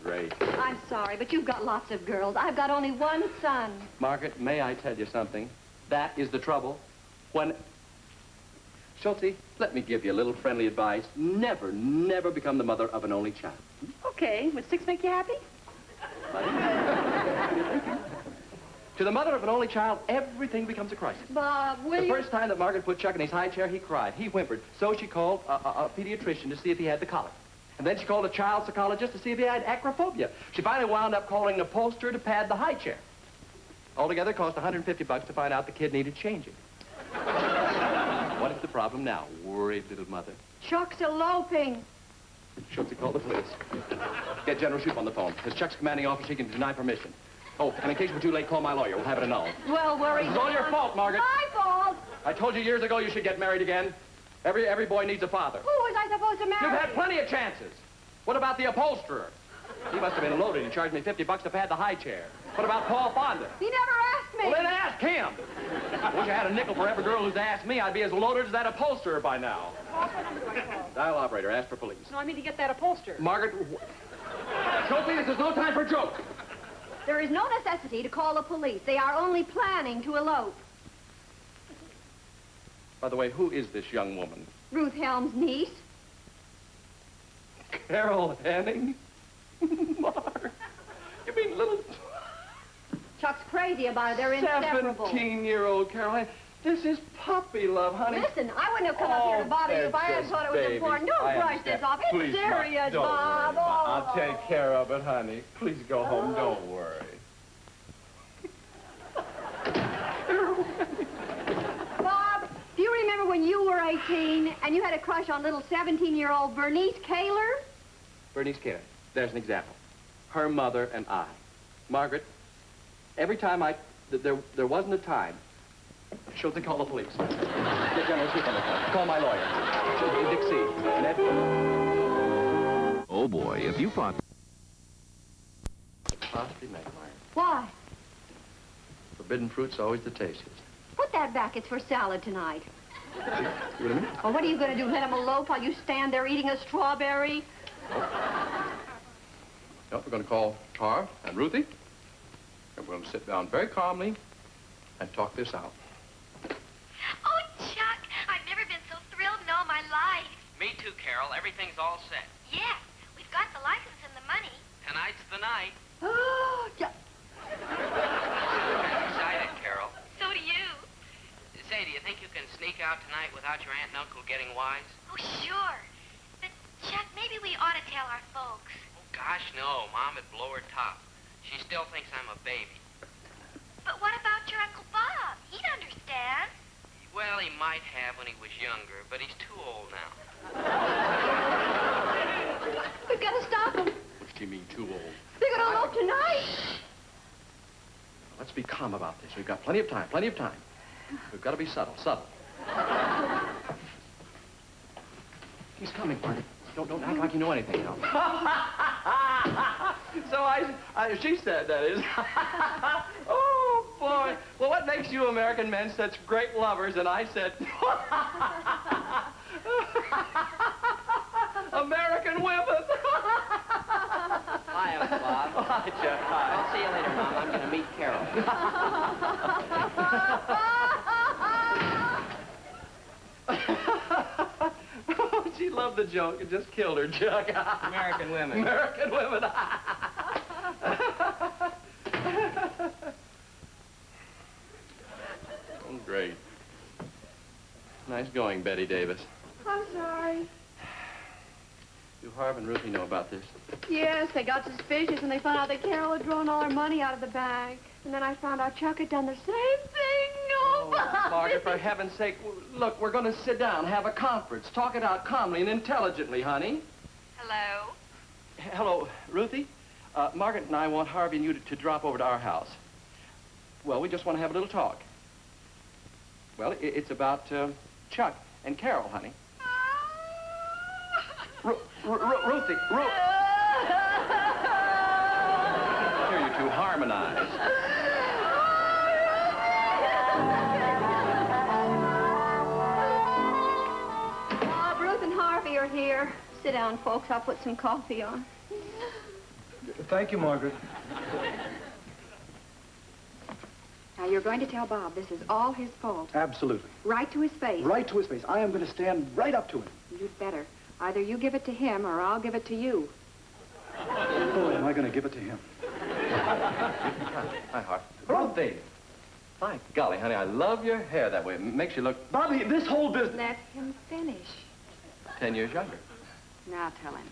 great. I'm sorry, but you've got lots of girls. I've got only one son. Margaret, may I tell you something? That is the trouble. When... Schultze, let me give you a little friendly advice. Never, never become the mother of an only child. Okay. Would 6 make you happy? To the mother of an only child, everything becomes a crisis. Bob, will The you... first time that Margaret put Chuck in his high chair, he cried. He whimpered. So she called a pediatrician to see if he had the colic. And then she called a child psychologist to see if he had acrophobia. She finally wound up calling an upholsterer to pad the high chair. Altogether, it cost $150 to find out the kid needed changing. What is the problem now, worried little mother? Chuck's eloping. Schultze, call the police. Get General Shoup on the phone. As Chuck's commanding officer, he can deny permission. Oh, and in case we're too late, call my lawyer. We'll have it annulled. Well, worry. It's all your fault, Margaret. My fault. I told you years ago you should get married again. Every boy needs a father. Who was I supposed to marry? You've had plenty of chances. What about the upholsterer? He must have been loaded. He charged me $50 to pad the high chair. What about Paul Fonda? He never asked me. Well, then ask him. I wish I had a nickel for every girl who's asked me. I'd be as loaded as that upholsterer by now. Dial operator, ask for police. No, I mean to get that upholsterer. Margaret, Schultze, this is no time for jokes. There is no necessity to call the police. They are only planning to elope. By the way, who is this young woman? Ruth Helm's niece. Carol Henning? Mark, you mean little... Chuck's crazy about it. They're inseparable. 17-year-old Carol Henning. This is puppy love, honey. Listen, I wouldn't have come up here to bother you if I hadn't thought it was important. Don't brush this off. It's Please, serious, don't Bob. worry. Oh. I'll take care of it, honey. Please go home. Don't worry. Bob, do you remember when you were 18 and you had a crush on little 17-year-old Bernice Kaler? Bernice Kaler. There's an example. Her mother and I. Margaret, every time there wasn't a time. Schultze, call the police. Get General Shoup on the phone. Call my lawyer. Dick C. Ned. Oh, boy, if you thought... Possibly make, Margaret. Why? Forbidden fruit's always the tastiest. Put that back. It's for salad tonight. See what I mean? Well, what are you going to do? Let him elope while you stand there eating a strawberry? No, we're going to call Harv and Ruthie. And we're going to sit down very calmly and talk this out. Oh, Chuck, I've never been so thrilled in all my life. Me too, Carol. Everything's all set. Yes, we've got the license and the money. Tonight's the night. Oh, I'm excited, Carol. So do you. Say, do you think you can sneak out tonight without your aunt and uncle getting wise? Oh, sure. But, Chuck, maybe we ought to tell our folks. Oh, gosh, no. Mom would blow her top. She still thinks I'm a baby. But what about your Uncle Bob? He'd understand. Well, he might have when he was younger, but he's too old now. we've got to stop them. What do you mean, too old? They're going to elope tonight. Let's be calm about this. We've got plenty of time, plenty of time. We've got to be subtle, subtle. He's coming, Margaret. Don't act like you know anything now. So she said, that is. Oh, boy. Well, what makes you American men such great lovers? And I said, American women. Hi, Uncle Bob. Hi, Chuck. Hi. I'll see you later, Mom. I'm going to meet Carol. Oh, she loved the joke. It just killed her, Chuck. American women. American women. Oh, great. Nice going, Betty Davis. I'm sorry. Do Harv and Ruthie know about this? Yes, they got suspicious when they found out that Carol had drawn all her money out of the bank. And then I found out Chuck had done the same thing. Oh, Bobby. Margaret, for heaven's sake, look, we're going to sit down, have a conference, talk it out calmly and intelligently, honey. Hello? Hello, Ruthie. Margaret and I want Harvey and you to drop over to our house. Well, we just want to have a little talk. Well, it's about Chuck and Carol, honey. Ruthie, Here, you two, harmonize. Bob, Ruth and Harvey are here. Sit down, folks. I'll put some coffee on. Thank you, Margaret. Now, you're going to tell Bob this is all his fault. Absolutely. Right to his face. Right to his face. I am going to stand right up to him. You'd better. Either you give it to him or I'll give it to you. Oh, am I going to give it to him? Hi, Hart. Ruthie. My golly, honey, I love your hair that way. It makes you look Bobby, this whole business... Let him finish. 10 years younger. Now tell him.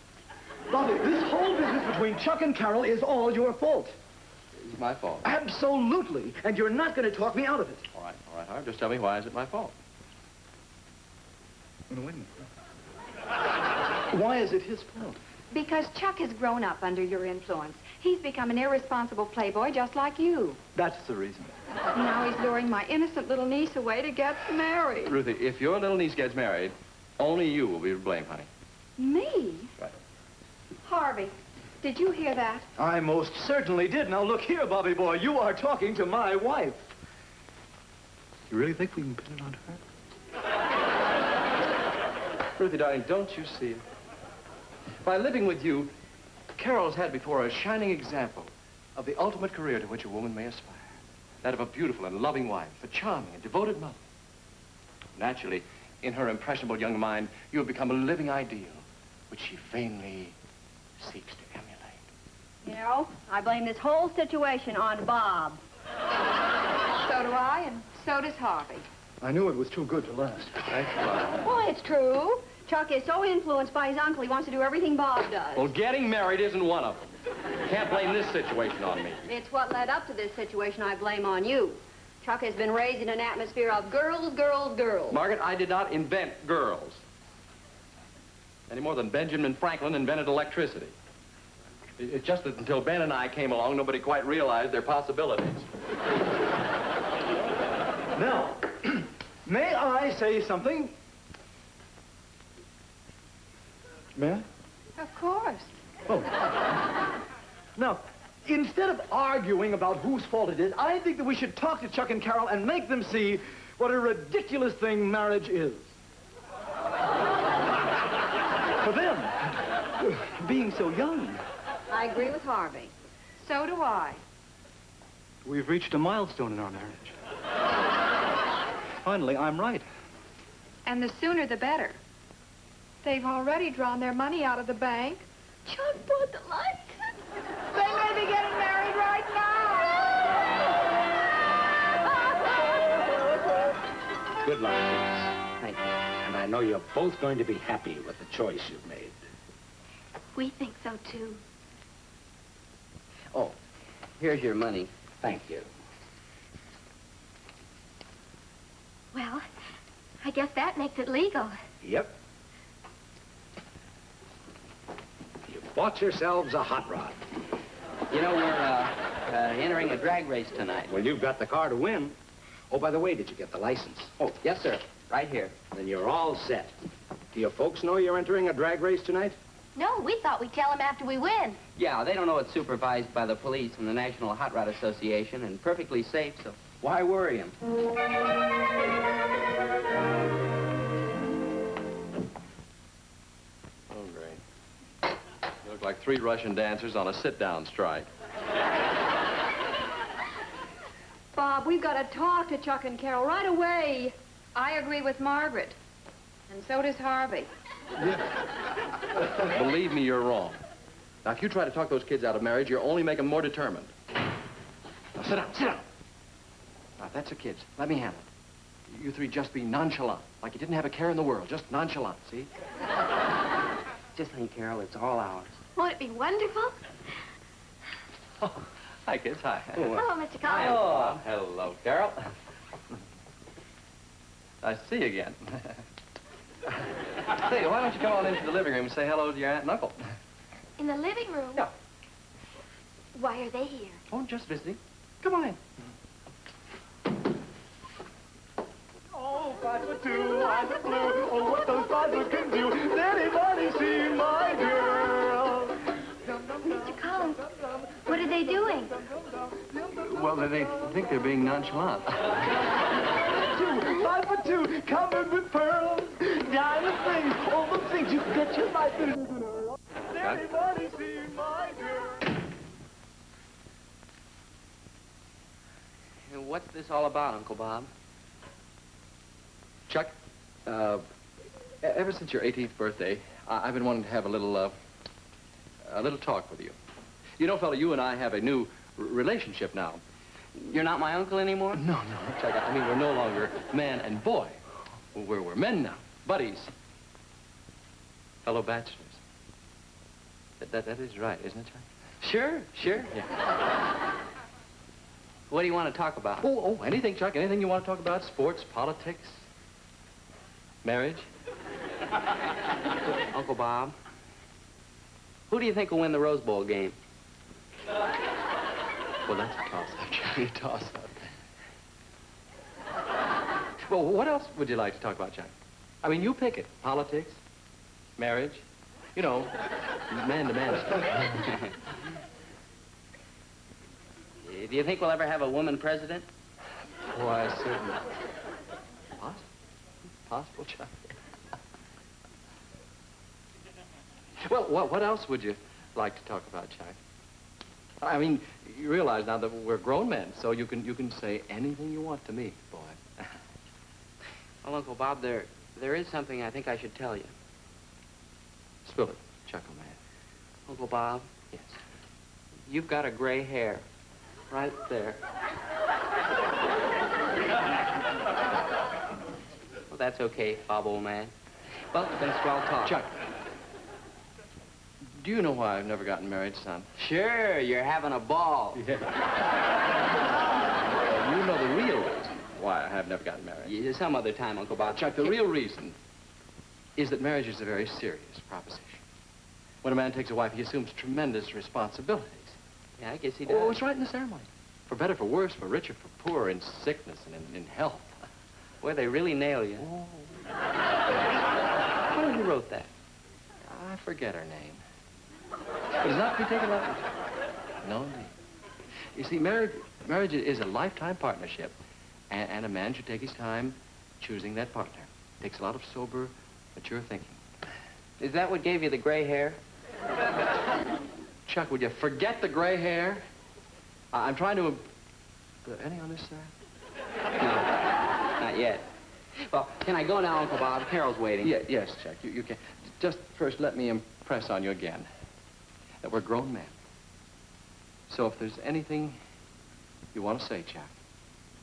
Bobby, this whole business between Chuck and Carol is all your fault. It's my fault. Absolutely. And you're not going to talk me out of it. All right, Hart. Just tell me, why is it my fault? Wait a minute. Why is it his fault? Because Chuck has grown up under your influence. He's become an irresponsible playboy just like you. That's the reason. Now he's luring my innocent little niece away to get married. Ruthie, if your little niece gets married, only you will be to blame, honey. Me? Right. Harvey, did you hear that? I most certainly did. Now, look here, Bobby boy. You are talking to my wife. You really think we can pin it on her? Ruthie, darling, don't you see? By living with you, Carol's had before her a shining example of the ultimate career to which a woman may aspire. That of a beautiful and loving wife, a charming and devoted mother. Naturally, in her impressionable young mind, you have become a living ideal, which she vainly seeks to emulate. You know, I blame this whole situation on Bob. So do I, and so does Harvey. I knew it was too good to last. Thanks a lot. Why, it's true. Chuck is so influenced by his uncle, he wants to do everything Bob does. Well, getting married isn't one of them. Can't blame this situation on me. It's what led up to this situation I blame on you. Chuck has been raised in an atmosphere of girls, girls, girls. Margaret, I did not invent girls. Any more than Benjamin Franklin invented electricity. It's just that until Ben and I came along, nobody quite realized their possibilities. Now, may I say something? May I? Of course. Oh. Now, instead of arguing about whose fault it is, I think that we should talk to Chuck and Carol and make them see what a ridiculous thing marriage is. For them, being so young. I agree with Harvey. So do I. We've reached a milestone in our marriage. Finally, I'm right. And the sooner the better. They've already drawn their money out of the bank. Chuck bought the license. They may be getting married right now. Good luck, kids. Thank you. And I know you're both going to be happy with the choice you've made. We think so, too. Oh, here's your money. Thank you. Well, I guess that makes it legal. Yep. You bought yourselves a hot rod. You know, we're entering a drag race tonight. Well, you've got the car to win. Oh, by the way, did you get the license? Oh, yes, sir. Right here. Then you're all set. Do your folks know you're entering a drag race tonight? No, we thought we'd tell him after we win. Yeah, they don't know it's supervised by the police and the National Hot Rod Association and perfectly safe, so why worry him? Oh, great. You look like 3 Russian dancers on a sit-down strike. Bob, we've got to talk to Chuck and Carol right away. I agree with Margaret. And so does Harvey. Believe me, you're wrong. Now, if you try to talk those kids out of marriage, you'll only make them more determined. Now, sit down, sit down. Now, that's the kids. Let me handle it. You 3 just be nonchalant, like you didn't have a care in the world. Just nonchalant, see? Just think, Carol, it's all ours. Won't it be wonderful? Oh, hi, kids. Hi. Hello, Mr. Hi. Collins. Oh, hello, Carol. Nice to see you again. Say, why don't you come on into the living room and say hello to your aunt and uncle? In the living room? Yeah. Why are they here? Oh, just visiting. Come on in. Oh, 5 for 2, eyes are blue. Oh, what those eyes can do. Does anybody see my girl? Mr. Collins, what are they doing? Well, they think they're being nonchalant. 5 for 2, covered with pearls. Diamond things, all the things you bet your life in. Does anybody see my girl? What's this all about, Uncle Bob? Chuck, ever since your 18th birthday, I've been wanting to have a little talk with you. You know, fella, you and I have a new relationship now. You're not my uncle anymore? No, Chuck, I mean, we're no longer man and boy. We're men now, buddies, fellow bachelors. That is right, isn't it, Chuck? Sure. Yeah. What do you want to talk about? Oh, anything, Chuck, anything you want to talk about. Sports, politics, marriage. Uncle Bob, who do you think will win the Rose Bowl game? Well, that's a toss-up, Chuck, a toss-up. Well, what else would you like to talk about, Chuck? I mean, you pick it. Politics, marriage, you know, man-to-man stuff. Do you think we'll ever have a woman president? Why, certainly. Possible, Chuck. Well, what else would you like to talk about, Chuck? I mean, you realize now that we're grown men, so you can say anything you want to me, boy. Well, Uncle Bob, there is something I think I should tell you. Spill it, Chuckle Man. Uncle Bob? Yes. You've got a gray hair. Right there. Well, that's okay, Bob, old man. Well, it's been a swell talk. Chuck, do you know why I've never gotten married, son? Sure, you're having a ball. Yeah. You know the real reason why I have never gotten married. Yeah, some other time, Uncle Bob. Chuck, the real reason is that marriage is a very serious proposition. When a man takes a wife, he assumes tremendous responsibilities. Yeah, I guess he does. Oh, it's right in the ceremony. For better, for worse, for richer, for poorer, in sickness and in health. Boy, they really nail you. Oh. I wonder who wrote that. I forget her name. But it's not to be taken lightly. No, indeed. You see, marriage is a lifetime partnership, and a man should take his time choosing that partner. It takes a lot of sober, mature thinking. Is that what gave you the gray hair? Chuck, would you forget the gray hair? I'm trying to... Any on this side? No, not yet. Well, can I go now, Uncle Bob? Carol's waiting. Yeah, yes, Chuck, you can. Just first, let me impress on you again that we're grown men. So if there's anything you want to say, Chuck,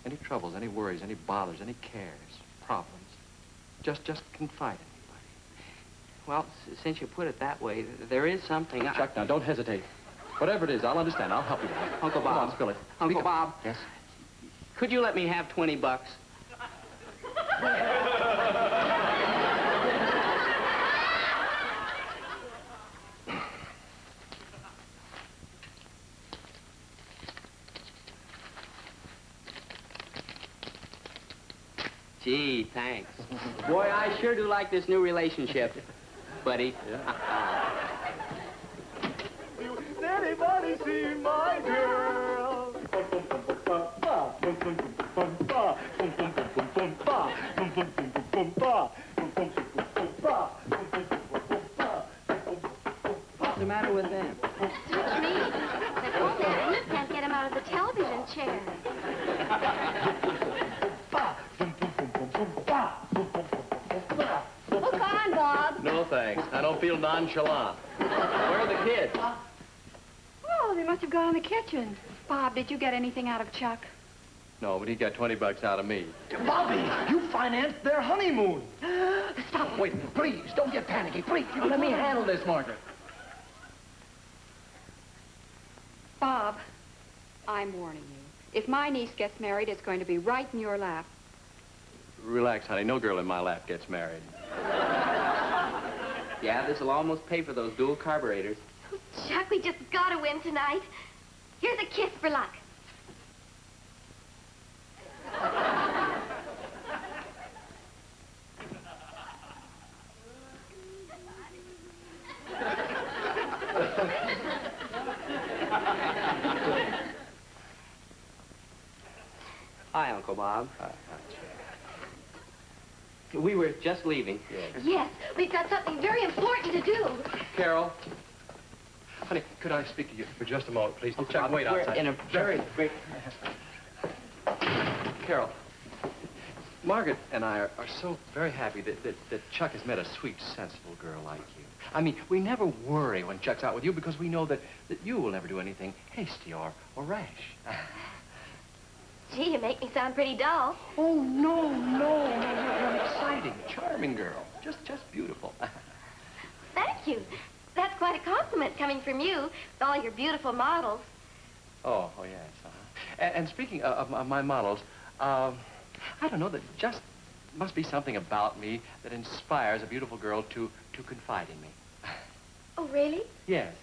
any troubles, any worries, any bothers, any cares, problems, just confide in me, buddy. Well, since you put it that way, there is something... Chuck, now, don't hesitate. Whatever it is, I'll understand. I'll help you with it. Uncle Bob. Come on, spill it. Uncle Bob. Yes? Could you let me have 20 bucks? Gee, thanks. Boy, I sure do like this new relationship, buddy. Yeah. Anybody see my girl? What's the matter with them? Search me. They told Daddy he can't get him out of the television chair. Hook on, Bob. No, thanks. I don't feel nonchalant. Where are the kids? Oh, they must have gone in the kitchen. Bob, did you get anything out of Chuck? No, but he got 20 bucks out of me. Bobby, you financed their honeymoon. Stop. Wait, please, don't get panicky. Please, let me handle this, Margaret. Bob, I'm warning you. If my niece gets married, it's going to be right in your lap. Relax, honey. No girl in my lap gets married. Yeah, this'll almost pay for those dual carburetors. Chuck, we just gotta win tonight. Here's a kiss for luck. Hi, Uncle Bob. We were just leaving. Yes, we've got something very important to do. Carol. Honey, could I speak to you for just a moment, please? Uncle Chuck, Bob, wait we're outside. in a very... Carol, Margaret and I are so very happy that Chuck has met a sweet, sensible girl like you. I mean, we never worry when Chuck's out with you because we know that you will never do anything hasty or rash. Gee, you make me sound pretty dull. Oh, no. You're an exciting, charming girl. Just beautiful. Thank you. That's quite a compliment coming from you, with all your beautiful models. Oh, yes. And speaking of my models, I don't know, there just must be something about me that inspires a beautiful girl to confide in me. Oh, really? Yes.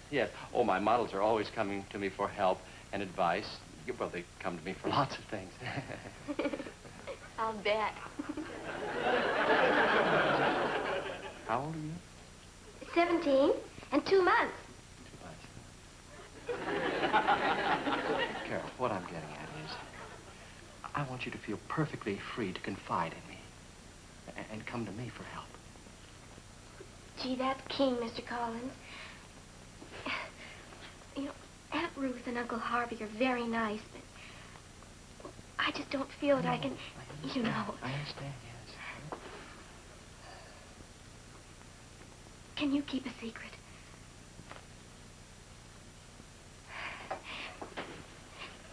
Oh, my models are always coming to me for help and advice. Well, they come to me for lots of things. I'll bet. How old are you? 17 and 2 months. 2 months. Carol, what I'm getting at is, I want you to feel perfectly free to confide in me and come to me for help. Gee, that's keen, Mr. Collins. You know, Aunt Ruth and Uncle Harvey are very nice, but I just don't feel that I can, you know. I understand, yes. Can you keep a secret?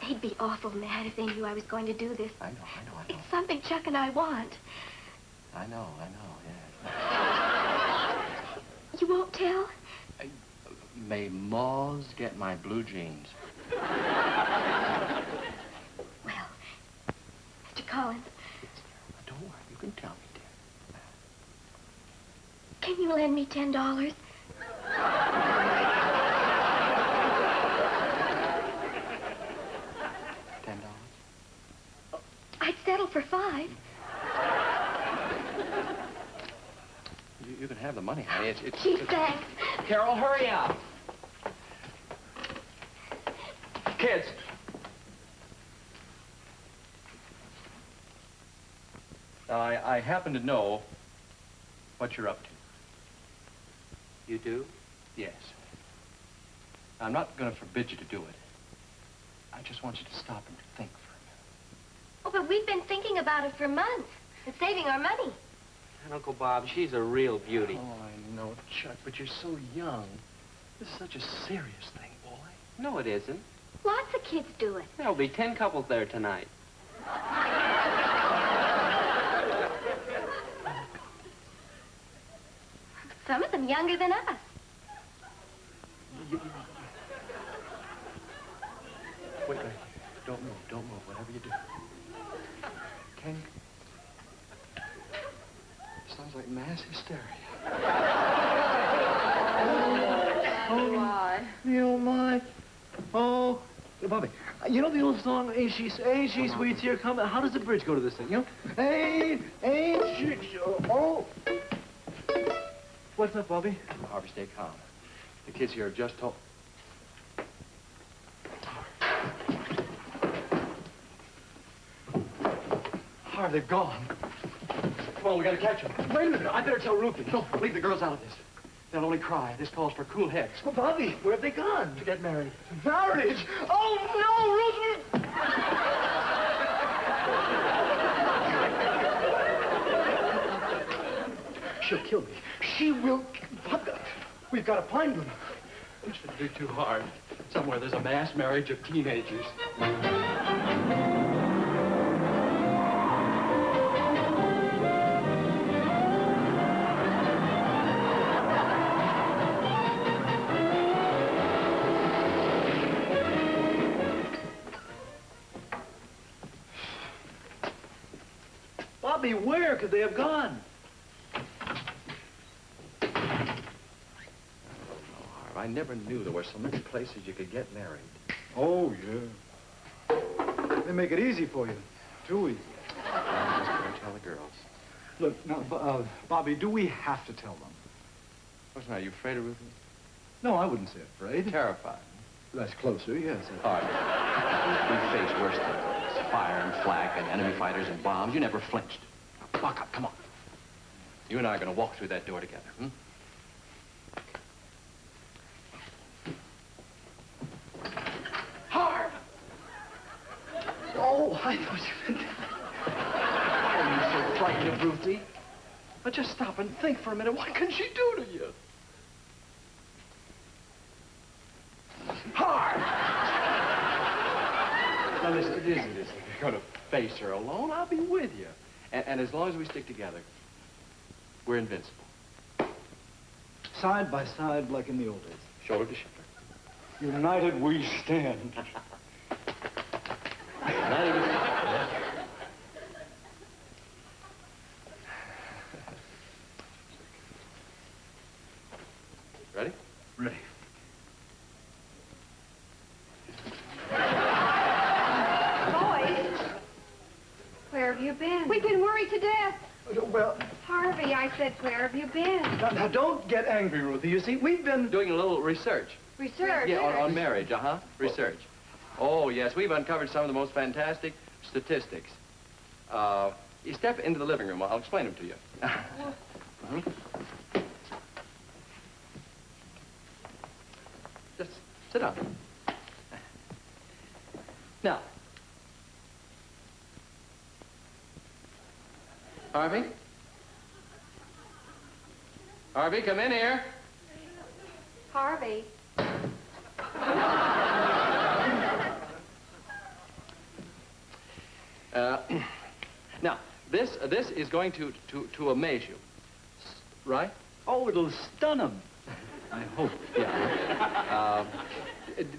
They'd be awful mad if they knew I was going to do this. I know. It's something Chuck and I want. I know, yes. You won't tell? May moths get my blue jeans. Well, Mr. Collins. Don't worry, you can tell me, dear. Can you lend me $10? $10? I'd settle for 5. You can have the money, honey. Gee, thanks. Carol, hurry up. Kids. Now, I happen to know what you're up to. You do? Yes. I'm not going to forbid you to do it. I just want you to stop and think for a minute. Oh, but we've been thinking about it for months and saving our money. And Uncle Bob, she's a real beauty. Oh, I know, Chuck, but you're so young. This is such a serious thing, boy. No, it isn't. Lots of kids do it. There'll be 10 couples there tonight. Some of them younger than us. Wait. Don't move, whatever you do. Can you? Sounds like mass hysteria. Oh, my. You my. Oh, Bobby, you know the old song, Ain't She Sweet Here Come? How does the bridge go to this thing, you know? Ain't she... Oh. What's up, Bobby? Harvey, stay calm. The kids here have just told... Harv, they've gone. Come on, we gotta catch them. Wait a minute, I better tell Ruthie. No, leave the girls out of this. They'll only cry. This calls for cool heads. Well, Bobby, where have they gone? To get married. Marriage? Oh, no, Ruthie! She'll kill me. She will... We've got to find them. It shouldn't be too hard. Somewhere there's a mass marriage of teenagers. Bobby, where could they have gone? I never knew there were so many places you could get married. Oh, yeah. They make it easy for you. Too easy. I'm just going to tell the girls. Look, now, Bobby, do we have to tell them? What's the matter? You afraid of Ruthie? No, I wouldn't say afraid. Terrified. That's closer, yes. Harvey, we faced worse things. Fire and flak and enemy fighters and bombs. You never flinched. Now, buck up, come on. You and I are going to walk through that door together, hmm? Harv! Oh! I thought you meant that. Why are you so frightened of Ruthie? But just stop and think for a minute. What can she do to you? Hard! Now, listen, it isn't this. You're going to face her alone. I'll be with you. And as long as we stick together, we're invincible. Side by side like in the old days. Shoulder to shoulder. United we stand. United we stand. Ready? Ready. Boys, where have you been? We've been worried to death. Well, Harvey, I said, where have you been? now don't get angry, Ruthie. You see, we've been... Doing a little research. Research. Yeah, on marriage, research. Oh, yes, we've uncovered some of the most fantastic statistics. You step into the living room. I'll explain them to you. Mhm. Just sit down. Now, Harvey? Harvey, come in here. Harvey. Now, this is going to amaze you, right? Oh, it'll stun him. I hope. Yeah.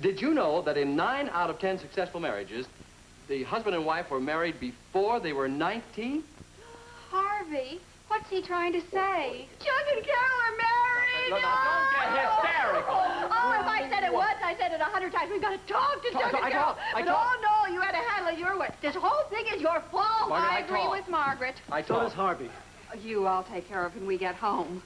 Did you know that in 9 out of 10 successful marriages, the husband and wife were married before they were 19? Harvey, what's he trying to say? Chuck and Carol are married! Look, now, don't get hysterical. Oh, if I said it once, I said it 100 times. We've got to talk to Chuck and Carol. But oh, no, you had to handle it your way. This whole thing is your fault. Margaret, I agree talk. with Margaret. I So does told. Harvey. You I'll take care of when we get home.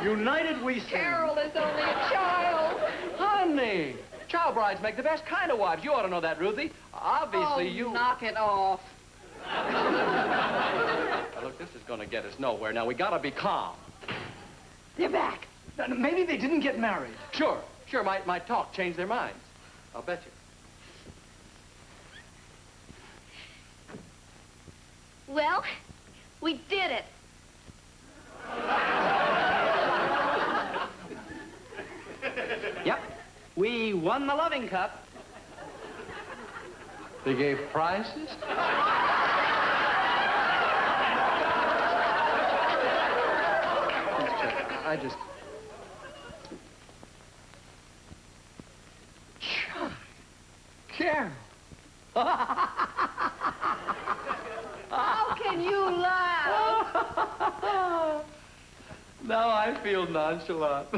United we stand. Carol is only a child. Honey, child brides make the best kind of wives. You ought to know that, Ruthie. Obviously, you... knock it off. Now, look, this is going to get us nowhere. Now, we got to be calm. You're back. Now, maybe they didn't get married. Sure. My talk changed their minds. I'll bet you. Well, we did it. Yep. We won the loving cup. They gave prizes? I just... Carol. How can you laugh? Now I feel nonchalant.